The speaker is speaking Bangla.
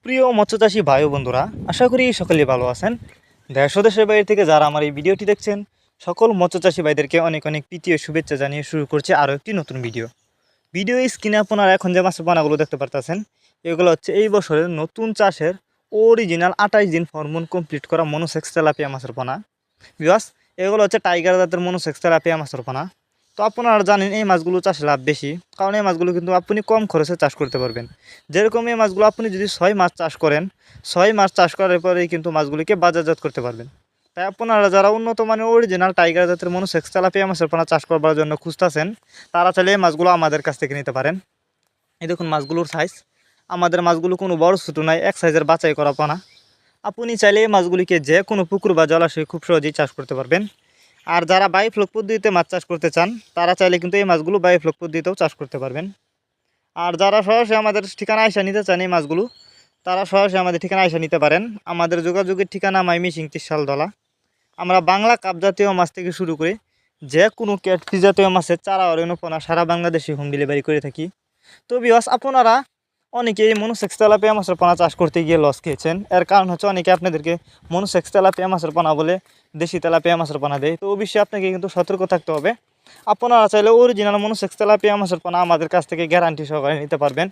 প্রিয় মৎস্যচাষী ভাই ও বন্ধুরা, আশা করি সকলেই ভালো আছেন। দেশ ও দেশের বাইরে থেকে যারা আমার এই ভিডিওটি দেখছেন, সকল মৎস্যচাষী ভাইদেরকে অনেক অনেক প্রীতি ও শুভেচ্ছা জানিয়ে শুরু করছে আরও একটি নতুন ভিডিও স্ক্রিনে আপনারা এখন যে মাছের পোনাগুলো দেখতে পারতেছেন, এগুলো হচ্ছে এই বছরের নতুন চাষের অরিজিনাল 28 দিন হরমোন কমপ্লিট করা মনোসেক্স তেলাপিয়া মাছের পোনা। বিকজ এগুলো হচ্ছে টাইগার জাতের মনোসেক্স তেলাপিয়া মাছের পোনা। তো আপনারা জানেন এই মাছগুলো চাষে লাভ বেশি, কারণ এই মাছগুলো কিন্তু আপনি কম খরচে চাষ করতে পারবেন। যেরকম এই মাছগুলো আপনি যদি 6 মাস চাষ করেন, 6 মাস চাষ করার পরেই কিন্তু মাছগুলিকে বাজারজাত করতে পারবেন। তাই আপনারা যারা উন্নত মানের অরিজিনাল টাইগার জাতের মনোসেক্স তেলাপিয়া মাছের পোনা চাষ করবার জন্য খুঁজতেছেন, তারা চাইলে এই মাছগুলো আমাদের কাছ থেকে নিতে পারেন। এই দেখুন মাছগুলোর সাইজ, আমাদের মাছগুলো কোনো বড় ছোটো নয়, এক সাইজের বাছাই করা পোনা। আপনি চাইলে এই মাছগুলিকে যে কোনো পুকুর বা জলাশয়ে খুব সহজেই চাষ করতে পারবেন। আর যারা বায়োফ্লক পদ্ধতিতে মাছ চাষ করতে চান, তারা চাইলে কিন্তু এই মাছগুলো বায়োফ্লক পদ্ধতিতেও চাষ করতে পারবেন। আর যারা সরাসরি আমাদের ঠিকানা আইসা নিতে চান এই মাছগুলো, তারা সরাসরি আমাদের ঠিকানা আইসা নিতে পারেন। আমাদের যোগাযোগের ঠিকানা মাইমিসিং ত্রিশালদলা। আমরা বাংলা কাপ জাতীয় মাছ থেকে শুরু করে যে কোনো ক্যাটফিশ জাতীয় মাছের চারা অরণ্যপনা সারা বাংলাদেশে হোম ডেলিভারি করে থাকি। তো বিকজ আপনারা অনেকে এই মনোসেক্স তেলাপিয়া মাছের পোনা চাষ করতে গিয়ে লস খেয়েছেন। এর কারণ হচ্ছে অনেকে আপনাদেরকে মনোসেক্স তেলাপিয়া মাছের পোনা বলে দেশি তেলাপিয়া মাছের পোনা দেয়। তো অবশ্যই আপনাকে কিন্তু সতর্ক থাকতে হবে। আপনারা চাইলে অরিজিনাল মনোসেক্স তেলাপিয়া মাছের পোনা আমাদের কাছ থেকে গ্যারান্টি সহকারে নিতে পারবেন।